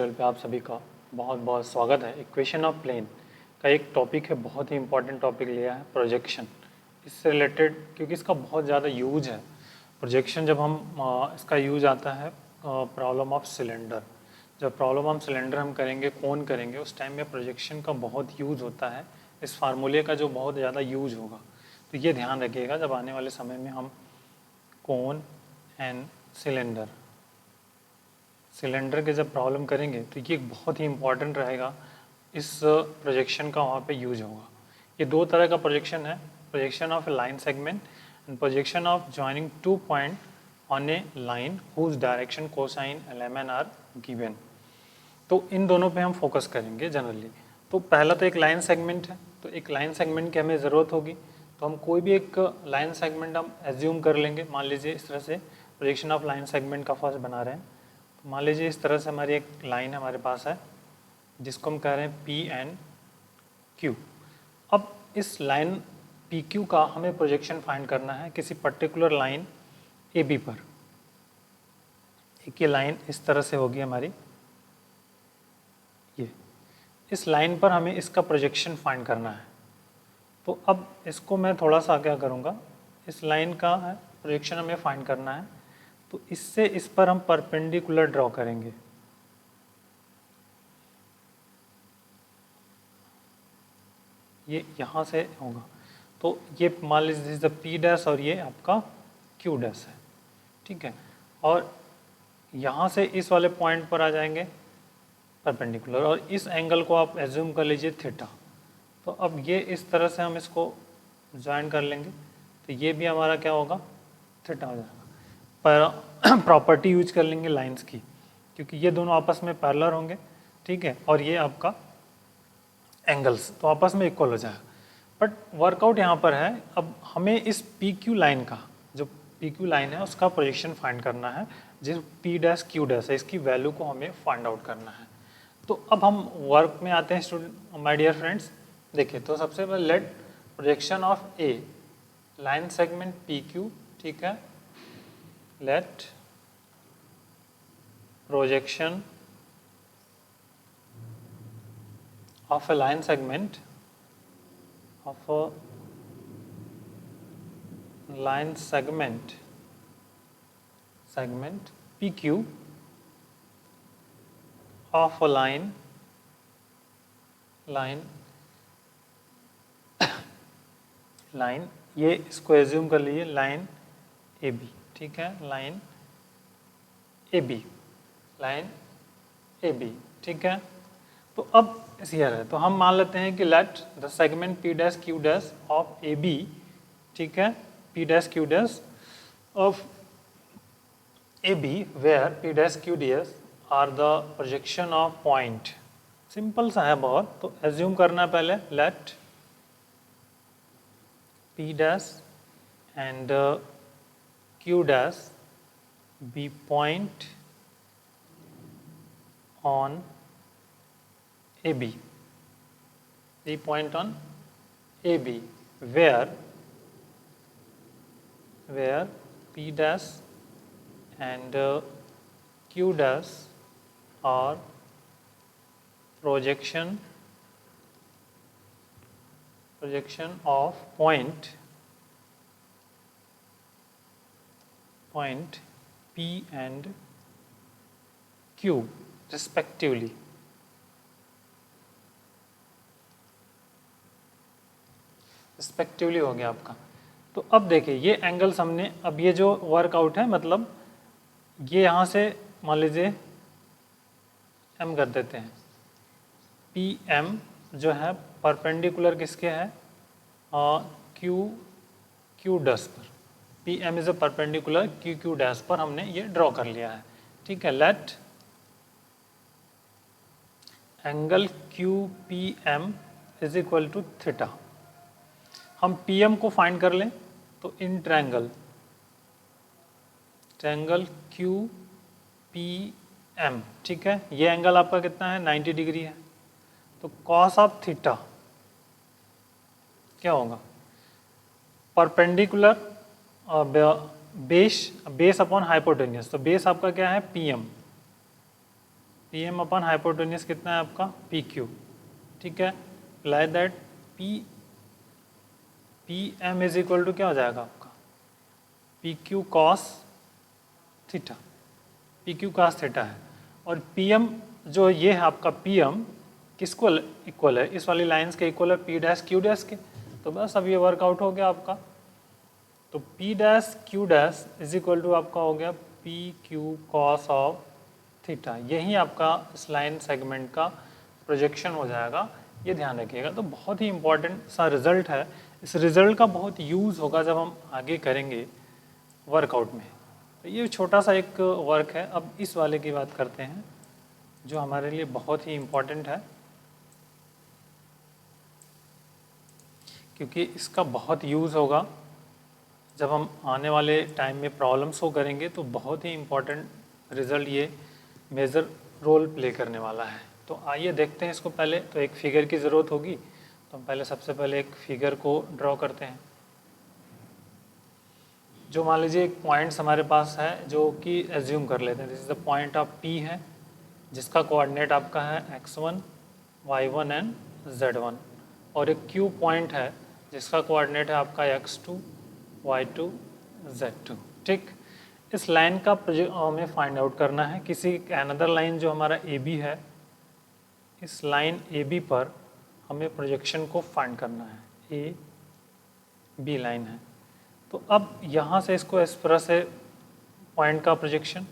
Channel पे आप सभी का बहुत बहुत स्वागत है। इक्वेशन ऑफ प्लेन का एक टॉपिक है, बहुत ही इंपॉर्टेंट टॉपिक लिया है, प्रोजेक्शन। इससे रिलेटेड क्योंकि इसका बहुत ज़्यादा यूज है प्रोजेक्शन। जब हम इसका यूज आता है प्रॉब्लम ऑफ सिलेंडर, जब प्रॉब्लम ऑफ सिलेंडर हम करेंगे, कौन करेंगे, उस टाइम में प्रोजेक्शन का बहुत यूज होता है। इस फार्मूले का जो बहुत ज़्यादा यूज होगा, तो ये ध्यान रखिएगा जब आने वाले समय में हम कोन एंड सिलेंडर के जब प्रॉब्लम करेंगे तो ये बहुत ही इंपॉर्टेंट रहेगा। इस प्रोजेक्शन का वहाँ पे यूज होगा। ये दो तरह का प्रोजेक्शन है, projection of a line segment and projection of joining two point on a line whose direction cosine LMN are given. तो इन दोनों पे हम फोकस करेंगे जनरली। तो पहला तो एक लाइन सेगमेंट है, तो एक लाइन सेगमेंट की हमें ज़रूरत होगी। तो हम कोई भी एक लाइन सेगमेंट हम एज्यूम कर लेंगे। मान लीजिए इस तरह से प्रोजेक्शन ऑफ लाइन सेगमेंट का फर्स्ट बना रहे हैं। मान लीजिए इस तरह से हमारी एक लाइन हमारे पास है जिसको हम कह रहे हैं पी एंड क्यू। अब इस लाइन पी क्यू का हमें प्रोजेक्शन फाइंड करना है किसी पर्टिकुलर लाइन ए बी पर। एक ये लाइन इस तरह से होगी हमारी, ये इस लाइन पर हमें इसका प्रोजेक्शन फाइंड करना है। तो अब इसको मैं थोड़ा सा क्या करूँगा, इस लाइन का प्रोजेक्शन हमें फाइंड करना है। तो इससे इस पर हम परपेंडिकुलर ड्रॉ करेंगे। ये यहाँ से होगा, तो ये मान लीजिए पी डैश और ये आपका क्यू डैश है, ठीक है। और यहाँ से इस वाले पॉइंट पर आ जाएंगे परपेंडिकुलर, और इस एंगल को आप एज्यूम कर लीजिए थीटा। तो अब ये इस तरह से हम इसको ज्वाइन कर लेंगे, तो ये भी हमारा क्या होगा, थीटा हो जाएगा। पर प्रॉपर्टी यूज कर लेंगे लाइंस की, क्योंकि ये दोनों आपस में पैरेलल होंगे, ठीक है। और ये आपका एंगल्स तो आपस में इक्वल हो जाएगा। बट वर्कआउट यहाँ पर है, अब हमें इस पी क्यू लाइन का, जो पी क्यू लाइन है उसका प्रोजेक्शन फाइंड करना है। जिस पी डैश क्यू डैश है इसकी वैल्यू को हमें फाइंड आउट करना है। तो अब हम वर्क में आते हैं स्टूडेंट, माय डियर फ्रेंड्स। देखिए, तो सबसे पहले let projection of a line segment P Q, ठीक है। लेट projection of a line segment PQ of a line ये इसको एज्यूम कर लीजिए लाइन ए बी, ठीक है। लाइन ए बी, ठीक है। तो अब हियर है, तो हम मान लेते हैं कि let the segment P dash Q dash of A B, ठीक है, P dash Q dash of A B where P dash Q dash are the projection of point. Simple सा है बहुत, तो एज्यूम करना है पहले let P dash and Q dash B point on AB, the point on AB where P dash and Q dash are projection of point P and Q respectively. हो गया आपका। तो अब देखिए ये एंगल्स हमने, अब ये जो वर्कआउट है, मतलब ये यहाँ से मान लीजिए एम कर देते हैं। पी एम जो है परपेंडिकुलर किसके है, क्यू डैश पर। P M is a perpendicular Q dash पर हमने ये ड्रॉ कर लिया है, ठीक है। Let angle Q P M is equal to theta. हम पी एम को फाइंड कर लें, तो in triangle Q P M, ठीक है। ये एंगल आपका कितना है, 90 डिग्री है। तो कॉस ऑफ थीटा क्या होगा, परपेंडिकुलर बेस अपॉन हाइपोटेन्यूस। तो बेस आपका क्या है, P M, P M upon hypotenuse कितना है आपका पी क्यू, ठीक है। Apply that P M is equal to क्या हो जाएगा आपका P Q cos theta, P Q cos theta है। और पी एम जो ये है आपका पी एम किसको इक्वल है, इस वाली लाइंस के इक्वल है पी डैश क्यू डैश के। तो बस अब ये वर्कआउट हो गया आपका। तो P dash Q dash is equal to आपका हो गया P Q cos of theta. यही आपका इस लाइन सेगमेंट का प्रोजेक्शन हो जाएगा, ये ध्यान रखिएगा। तो बहुत ही इंपॉर्टेंट सा रिजल्ट है। इस रिजल्ट का बहुत यूज़ होगा जब हम आगे करेंगे वर्कआउट में। तो ये छोटा सा एक वर्क है। अब इस वाले की बात करते हैं जो हमारे लिए बहुत ही इम्पॉर्टेंट है, क्योंकि इसका बहुत यूज़ होगा जब हम आने वाले टाइम में प्रॉब्लम सो करेंगे। तो बहुत ही इम्पॉर्टेंट रिजल्ट ये मेजर रोल प्ले करने वाला है। तो आइए देखते हैं इसको। पहले तो एक फिगर की ज़रूरत होगी, तो हम पहले सबसे पहले एक फिगर को ड्रॉ करते हैं। जो मान लीजिए एक पॉइंट्स हमारे पास है जो कि एज्यूम कर लेते हैं this is the point of P है, जिसका कोऑर्डिनेट आपका है x1, y1 एंड z1। और एक क्यू पॉइंट है जिसका कोऑर्डिनेट है आपका x2, y2, z2, ठीक। इस लाइन का हमें फाइंड आउट करना है। किसी अनदर लाइन जो हमारा ए बी है, इस लाइन ए बी पर हमें प्रोजेक्शन को फाइंड करना है। ए बी लाइन है। तो अब यहाँ से इसको इस तरह से पॉइंट का प्रोजेक्शन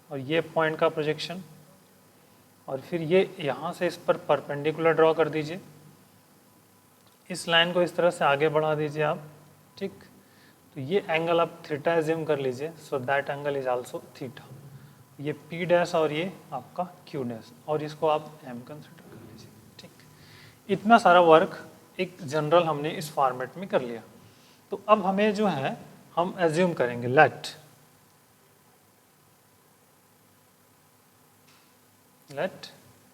और ये पॉइंट का प्रोजेक्शन, और फिर ये यहाँ से इस पर परपेंडिकुलर ड्रॉ कर दीजिए। इस लाइन को इस तरह से आगे बढ़ा दीजिए आप, ठीक। तो ये एंगल आप थीटा एज्यूम कर लीजिए, so that angle is also theta. ये पी डैश और ये आपका क्यू डैश, और इसको आप एम कंसिडर कर लीजिए, ठीक। इतना सारा वर्क एक जनरल हमने इस फॉर्मेट में कर लिया। तो अब हमें जो है हम एज्यूम करेंगे late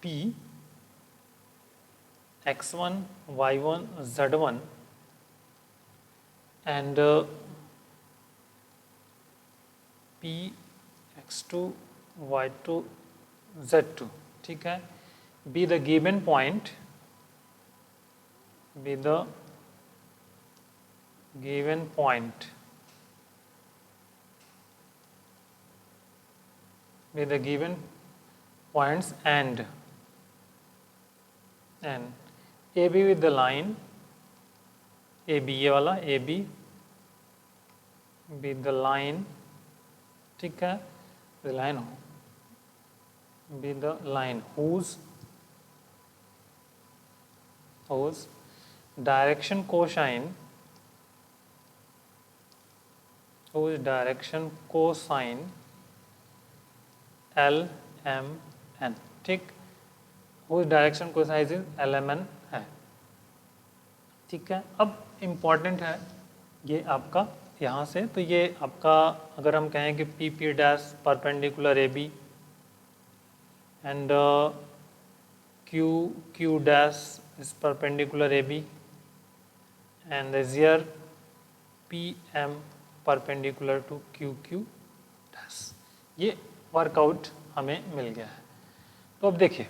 P x1, y1, z1 and P x2, y2, z2, ठीक है, be the given point, be the given point, be the given points and AB with the line AB, ये वाला AB with the line, ठीक है, the line with the line whose direction cosine L M N, ठीक, whose direction cosine is L M N है, ठीक है। अब important है ये आपका यहाँ से, तो ये आपका अगर हम कहें कि P P dash perpendicular A B and Q Q dash is perpendicular A B and here P M perpendicular to Q Q dash, ये वर्कआउट हमें मिल गया है। तो अब देखिए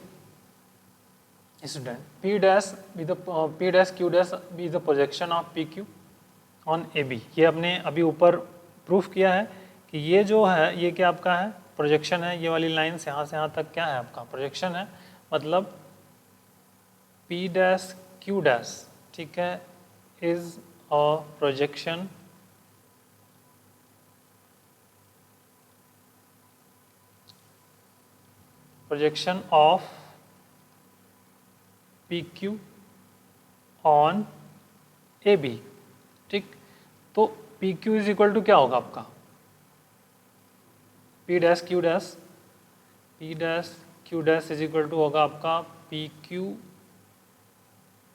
student, P dash Q dash be the projection of P Q on A B. ये हमने अभी ऊपर प्रूफ किया है कि ये जो है ये क्या आपका है प्रोजेक्शन है। ये वाली लाइन से यहाँ तक क्या है आपका प्रोजेक्शन है, मतलब P डैश Q डैश, ठीक है, is a projection of P Q on A B, ठीक। तो P Q is equal to क्या होगा आपका P dash Q dash is equal to होगा आपका P Q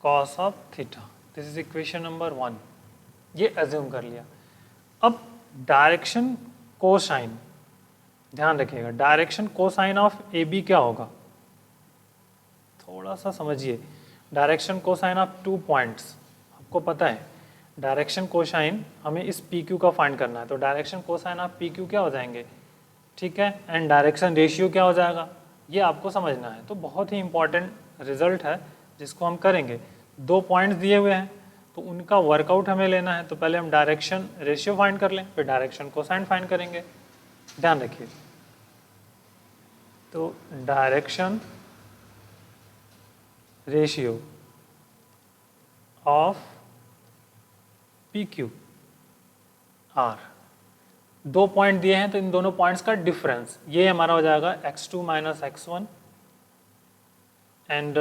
cos of theta. This is equation number 1, ये एज्यूम कर लिया। अब डायरेक्शन कोसाइन, ध्यान रखिएगा, direction cosine of A B क्या होगा, थोड़ा सा समझिए। डायरेक्शन कोसाइन ऑफ 2 पॉइंट्स, आपको पता है डायरेक्शन कोसाइन हमें इस पी क्यू का फाइंड करना है। तो direction cosine of P Q क्या हो जाएंगे, ठीक है, एंड डायरेक्शन रेशियो क्या हो जाएगा ये आपको समझना है। तो बहुत ही इम्पॉर्टेंट रिजल्ट है जिसको हम करेंगे। 2 पॉइंट्स दिए हुए हैं तो उनका वर्कआउट हमें लेना है। तो पहले हम डायरेक्शन रेशियो फाइंड कर लें, फिर डायरेक्शन कोसाइन फाइंड करेंगे। ध्यान रखिए, तो direction ratio of P Q R, 2 point दिए हैं तो इन दोनों पॉइंट्स का डिफरेंस ये हमारा हो जाएगा x2 minus x1 and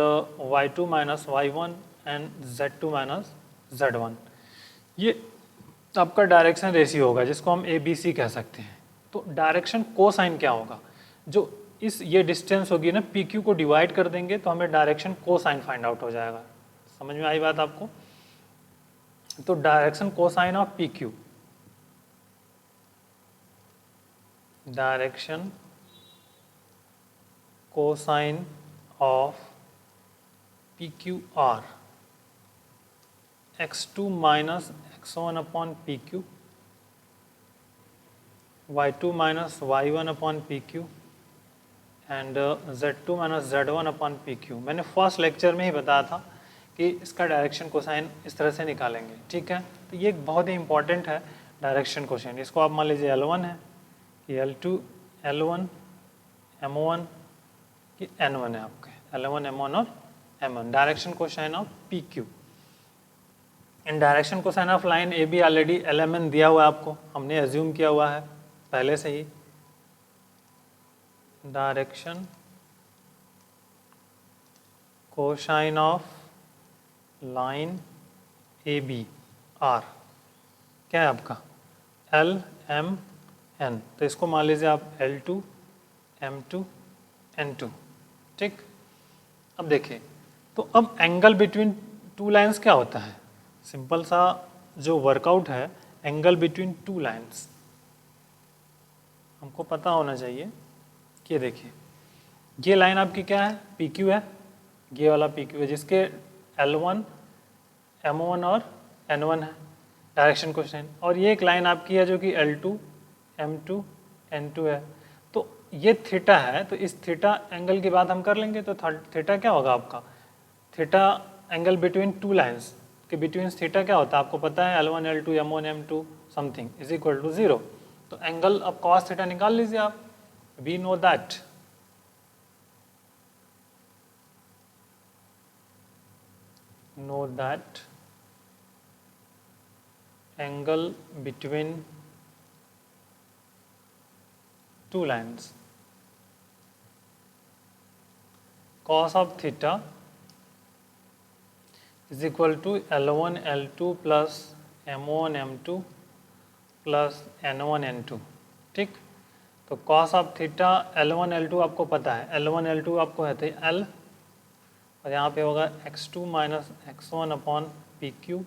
y2 minus y1 and z2 minus z1। ये आपका डायरेक्शन रेशियो होगा जिसको हम ABC कह सकते हैं। तो डायरेक्शन कोसाइन क्या होगा, जो इस ये डिस्टेंस होगी ना PQ को डिवाइड कर देंगे तो हमें डायरेक्शन कोसाइन फाइंड आउट हो जाएगा। समझ में आई बात आपको? तो direction cosine of PQ, direction cosine of PQR, x2 minus x1 upon PQ, y2 minus y1 upon PQ and z2 minus z1 upon PQ। मैंने फर्स्ट लेक्चर में ही बताया था कि इसका डायरेक्शन कोसाइन इस तरह से निकालेंगे, ठीक है। तो ये एक बहुत ही इंपॉर्टेंट है डायरेक्शन कोसाइन। इसको आप मान लीजिए L1 है कि L2 L1 M1 कि N1 है आपके, L1 M1 और M1 direction cosine of PQ। In direction cosine of line AB already LMN दिया हुआ है आपको, हमने एज्यूम किया हुआ है पहले से ही। Direction cosine of line AB R क्या है आपका LMN। तो इसको मान लीजिए आप L2 M2 N2, ठीक। अब देखिए, तो अब एंगल बिटवीन टू लाइंस क्या होता है, सिंपल सा जो वर्कआउट है एंगल बिटवीन टू लाइंस हमको पता होना चाहिए कि देखिए ये लाइन आपकी क्या है PQ है, ये वाला PQ है जिसके L1 M1 और N1 है डायरेक्शन कोसाइन, और ये एक लाइन आपकी है जो कि L2 M2 N2 है। तो ये थीटा है, तो इस थीटा एंगल की बात हम कर लेंगे। तो थीटा क्या होगा आपका, theta angle between two lines के बिटवीन थीटा क्या होता है आपको पता है, L1 L2 M1 M2 something is equal to 0। तो एंगल अब कॉस थीटा निकाल लीजिए आप, we know that angle between two lines cos of theta is equal to L1 L2 plus M1 M2 plus N1 N2, ठीक। तो cos of theta L1 L2 आपको पता है, L1 L2 आपको है थे L, और यहाँ पे होगा x2 minus x1 upon PQ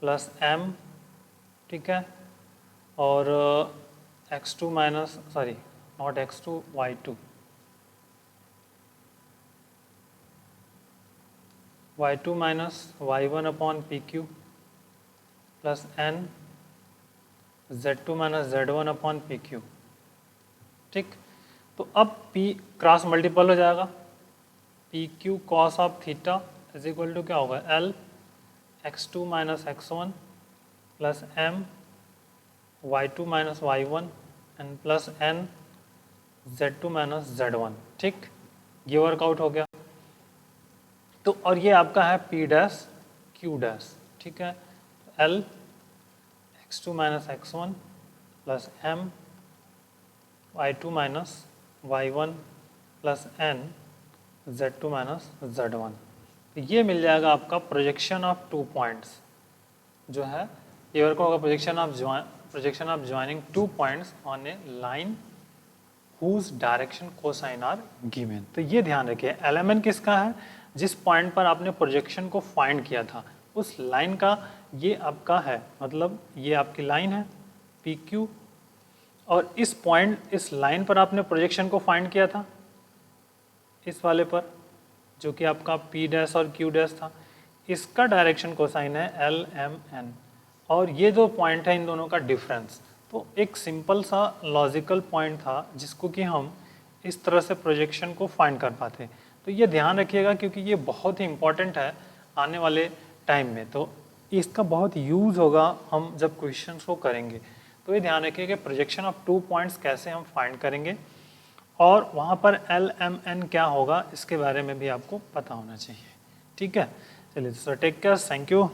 plus M, ठीक है। और x2 minus sorry not x2 y2 minus y1 upon PQ plus N Z2 minus Z1 upon PQ, ठीक। तो अब P क्रॉस मल्टीपल हो जाएगा, PQ cos of theta is equal to क्या होगा L x2 minus x1 plus M y2 minus y1 and plus N Z2 minus Z1, ठीक। ये workout हो गया। तो और ये आपका है P डैश Q डैश, ठीक है। L x2 minus x1 plus M y2 minus y1 plus N Z2 minus Z1। तो ये मिल जाएगा आपका प्रोजेक्शन ऑफ टू पॉइंट्स, जो है ये वर्क होगा projection of joining two points on a line whose direction cosine are given. तो ये ध्यान रखिए LMN किसका है, जिस पॉइंट पर आपने प्रोजेक्शन को फाइंड किया था उस लाइन का ये आपका है, मतलब ये आपकी लाइन है PQ, और इस पॉइंट इस लाइन पर आपने प्रोजेक्शन को फाइंड किया था इस वाले पर जो कि आपका P डैश और Q डैश था, इसका डायरेक्शन कोसाइन है LMN, और ये जो पॉइंट है इन दोनों का डिफरेंस। तो एक सिंपल सा लॉजिकल पॉइंट था जिसको कि हम इस तरह से प्रोजेक्शन को फाइंड कर पाते। तो ये ध्यान रखिएगा क्योंकि ये बहुत ही इम्पॉर्टेंट है आने वाले टाइम में, तो इसका बहुत यूज़ होगा हम जब क्वेश्चंस को करेंगे। तो ये ध्यान रखिए कि प्रोजेक्शन ऑफ 2 पॉइंट्स कैसे हम फाइंड करेंगे और वहाँ पर LMN क्या होगा इसके बारे में भी आपको पता होना चाहिए। ठीक है, चलिए sir, take care, thank you.